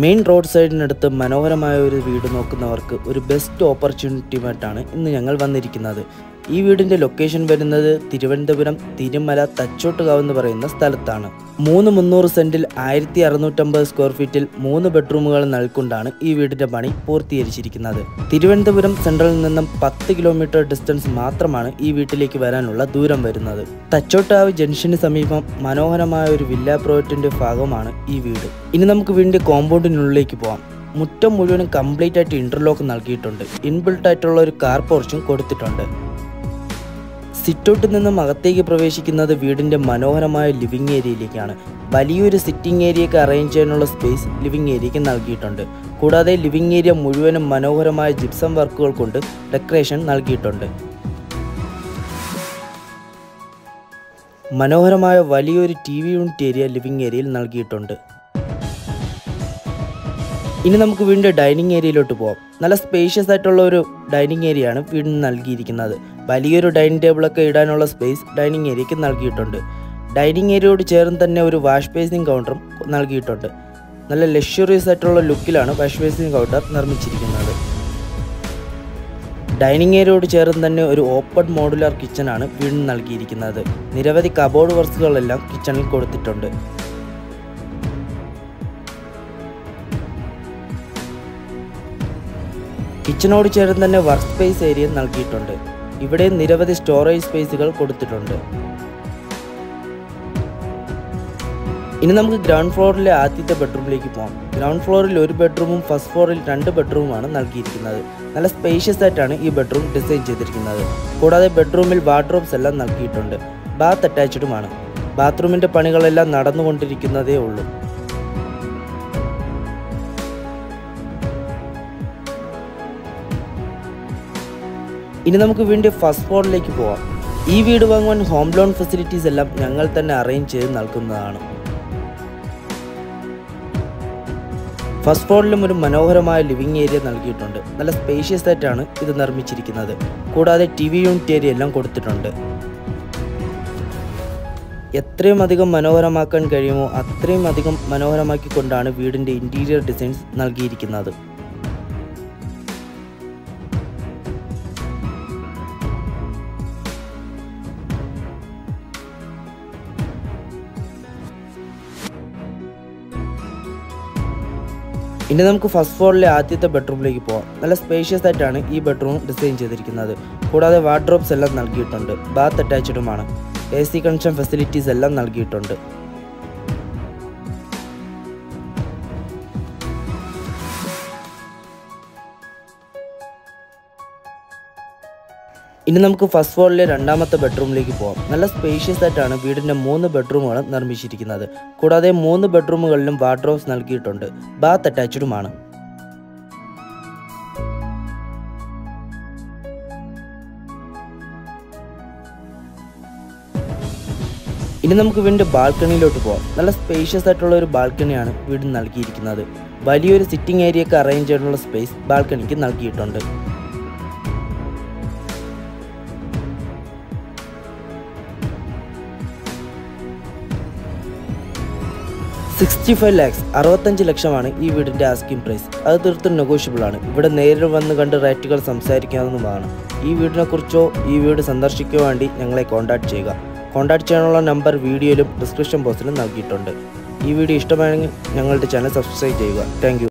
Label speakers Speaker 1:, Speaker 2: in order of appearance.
Speaker 1: Main road സൈഡിനടുത്ത് മനോഹരമായ ഒരു വീട് നോക്കുന്നവർക്ക് ഒരു ബെസ്റ്റ് ഓപ്പർച്യൂണിറ്റിയുമായിട്ടാണ് ഇന്ന് ഞങ്ങൾ വന്നിരിക്കുന്നത്. ഈ വീടിൻ്റെ ലൊക്കേഷൻ വരുന്നത് തിരുവനന്തപുരം തിരുമല തച്ചോട്ടുകാവ് എന്ന് പറയുന്ന സ്ഥലത്താണ്. 300 സെൻറ്റിൽ 1650 സ്ക്വയർ ഫീറ്റിൽ 3 ബെഡ്റൂമുകൾ നൽകൊണ്ടാണ് ഈ വീടിൻ്റെ പണി പൂർത്തീകരിച്ചിരിക്കുന്നത്. തിരുവനന്തപുരം സെൻട്രലിൽ നിന്നും 10 കിലോമീറ്റർ ഡിസ്റ്റൻസ് മാത്രമാണ് ഈ വീട്ടിലേക്ക് വരാനുള്ള ദൂരം വരുന്നത്. തച്ചോട്ടുകാവ് ജംഗ്ഷന് സമീപം മനോഹരമായ ഒരു വില്ല പ്രോജക്റ്റിൻ്റെ ഭാഗമാണ് ഈ വീട്. ഇനി നമുക്ക് വീടിൻ്റെ കോമ്പൗണ്ടിനുള്ളിലേക്ക് പോകാം. മുറ്റം മുഴുവനും കംപ്ലീറ്റ് ആയിട്ട് ഇന്റർലോക്ക് നൽകിയിട്ടുണ്ട്. ഇൻബിൽട്ട് ആയിട്ടുള്ള ഒരു കാർ പോർച്ചും കൊടുത്തിട്ടുണ്ട്. സിറ്റൗട്ടിൽ നിന്നും അകത്തേക്ക് പ്രവേശിക്കുന്നത് വീടിൻ്റെ മനോഹരമായ ലിവിംഗ് ഏരിയയിലേക്കാണ്. വലിയൊരു സിറ്റിംഗ് ഏരിയയ്ക്ക് അറേഞ്ച് ചെയ്യാനുള്ള സ്പേസ് ലിവിംഗ് ഏരിയയ്ക്ക് നൽകിയിട്ടുണ്ട്. കൂടാതെ ലിവിംഗ് ഏരിയ മുഴുവനും മനോഹരമായ ജിപ്സം വർക്കുകൾ കൊണ്ട് ഡെക്കറേഷൻ നൽകിയിട്ടുണ്ട്. മനോഹരമായ വലിയൊരു TV യൂണിറ്റ് ഏരിയ ലിവിംഗ് ഏരിയയിൽ നൽകിയിട്ടുണ്ട്. ഇനി നമുക്ക് വീടിൻ്റെ ഡൈനിങ് ഏരിയയിലോട്ട് പോകാം. നല്ല സ്പേഷ്യസ് ആയിട്ടുള്ള ഒരു ഡൈനിങ് ഏരിയയാണ് വീടിന് നൽകിയിരിക്കുന്നത്. വലിയൊരു ഡൈനിങ് ടേബിളൊക്കെ ഇടാനുള്ള സ്പേസ് ഡൈനിങ് ഏരിയയ്ക്ക് നൽകിയിട്ടുണ്ട്. ഡൈനിങ് ഏരിയയോട് ചേർന്ന് തന്നെ ഒരു വാഷ് ബേസിൻ കൗണ്ടറും നൽകിയിട്ടുണ്ട്. നല്ല ലക്ഷറിയസ് ആയിട്ടുള്ള ലുക്കിലാണ് വാഷ് ബേസിൻ കൗണ്ടർ നിർമ്മിച്ചിരിക്കുന്നത്. ഡൈനിങ് ഏരിയയോട് ചേർന്ന് തന്നെ ഒരു ഓപ്പൺ മോഡുലാർ കിച്ചണാണ് വീടിന് നൽകിയിരിക്കുന്നത്. നിരവധി കബോർഡ് വർക്കുകളെല്ലാം കിച്ചണിൽ കൊടുത്തിട്ടുണ്ട്. കിച്ചണോട് ചേർന്ന് തന്നെ വർക്ക് സ്പേസ് ഏരിയ നൽകിയിട്ടുണ്ട്. ഇവിടെ നിരവധി സ്റ്റോറേജ് സ്പേസുകൾ കൊടുത്തിട്ടുണ്ട്. ഇനി നമുക്ക് ഗ്രൗണ്ട് ഫ്ലോറിലെ ആദ്യത്തെ ബെഡ്റൂമിലേക്ക് പോകാം. ഗ്രൗണ്ട് ഫ്ലോറിൽ ഒരു ബെഡ്റൂമും ഫസ്റ്റ് ഫ്ലോറിൽ 2 ബെഡ്റൂമുമാണ് നൽകിയിരിക്കുന്നത്. നല്ല സ്പേഷ്യസ് ആയിട്ടാണ് ഈ ബെഡ്റൂം ഡിസൈൻ ചെയ്തിരിക്കുന്നത്. കൂടാതെ ബെഡ്റൂമിൽ വാർഡ്രോബ്സ് എല്ലാം നൽകിയിട്ടുണ്ട്. ബാത്ത് അറ്റാച്ച്ഡുമാണ്. ബാത്റൂമിൻ്റെ പണികളെല്ലാം നടന്നുകൊണ്ടിരിക്കുന്നതേ ഉള്ളൂ. ഇനി നമുക്ക് വീണ്ടും ഫസ്റ്റ് ഫ്ലോറിലേക്ക് പോകാം. ഈ വീട് വാങ്ങുവാൻ ഹോം ലോൺ ഫെസിലിറ്റീസ് എല്ലാം ഞങ്ങൾ തന്നെ അറേഞ്ച് ചെയ്ത് നൽകുന്നതാണ്. ഫസ്റ്റ് ഫ്ലോറിലും ഒരു മനോഹരമായ ലിവിംഗ് ഏരിയ നൽകിയിട്ടുണ്ട്. നല്ല സ്പേഷ്യസ് ആയിട്ടാണ് ഇത് നിർമ്മിച്ചിരിക്കുന്നത്. കൂടാതെ TV യൂണിറ്റ് ഏരിയ എല്ലാം കൊടുത്തിട്ടുണ്ട്. എത്രയും അധികം മനോഹരമാക്കാൻ കഴിയുമോ അത്രയും അധികം മനോഹരമാക്കിക്കൊണ്ടാണ് വീടിൻ്റെ ഇൻറ്റീരിയർ ഡിസൈൻസ് നൽകിയിരിക്കുന്നത്. ഇനി നമുക്ക് ഫസ്റ്റ് ഫ്ലോറിലെ ആദ്യത്തെ ബെഡ്റൂമിലേക്ക് പോകാം. നല്ല സ്പേഷ്യസ് ആയിട്ടാണ് ഈ ബെഡ്റൂം ഡിസൈൻ ചെയ്തിരിക്കുന്നത്. കൂടാതെ വാർഡ്രോബ്സ് എല്ലാം നൽകിയിട്ടുണ്ട്. ബാത്ത് അറ്റാച്ച്ഡുമാണ്. AC കണക്ഷൻ ഫെസിലിറ്റീസ് എല്ലാം നൽകിയിട്ടുണ്ട്. ഇനി നമുക്ക് ഫസ്റ്റ് ഫ്ലോറിലെ രണ്ടാമത്തെ ബെഡ്റൂമിലേക്ക് പോകാം. നല്ല സ്പേഷ്യസ് ആയിട്ടാണ് വീടിൻ്റെ 3 ബെഡ്റൂമുകൾ നിർമ്മിച്ചിരിക്കുന്നത്. കൂടാതെ 3 ബെഡ്റൂമുകളിലും വാർഡ്രോബ്സ് നൽകിയിട്ടുണ്ട്. ബാത്ത് അറ്റാച്ച്ഡുമാണ്. ഇനി നമുക്ക് വീടിൻ്റെ ബാൽക്കണിയിലോട്ട് പോകാം. നല്ല സ്പേഷ്യസ് ആയിട്ടുള്ള ഒരു ബാൽക്കണിയാണ് വീടിന് നൽകിയിരിക്കുന്നത്. വലിയൊരു സിറ്റിംഗ് ഏരിയയ്ക്ക് അറേഞ്ച് ചെയ്യാനുള്ള സ്പേസ് ബാൽക്കണിക്ക് നൽകിയിട്ടുണ്ട്. 65 lakhs 65 ലക്ഷമാണ് ഈ വീടിൻ്റെ ആസ്കിംഗ് പ്രൈസ്. അത് തീർത്തും നെഗോഷ്യബിൾ ആണ്. ഇവിടെ നേരിൽ വന്ന് കണ്ട് റേറ്റുകൾ സംസാരിക്കാവുന്നതുമാണ്. ഈ വീടിനെക്കുറിച്ചോ ഈ വീട് സന്ദർശിക്കുവാൻ വേണ്ടി ഞങ്ങളെ കോൺടാക്ട് ചെയ്യുക. കോൺടാക്ട് ചെയ്യാനുള്ള നമ്പർ വീഡിയോയിലും ഡിസ്ക്രിപ്ഷൻ ബോക്സിലും നൽകിയിട്ടുണ്ട്. ഈ വീഡിയോ ഇഷ്ടമായെങ്കിൽ ഞങ്ങളുടെ ചാനൽ സബ്സ്ക്രൈബ് ചെയ്യുക. Thank you.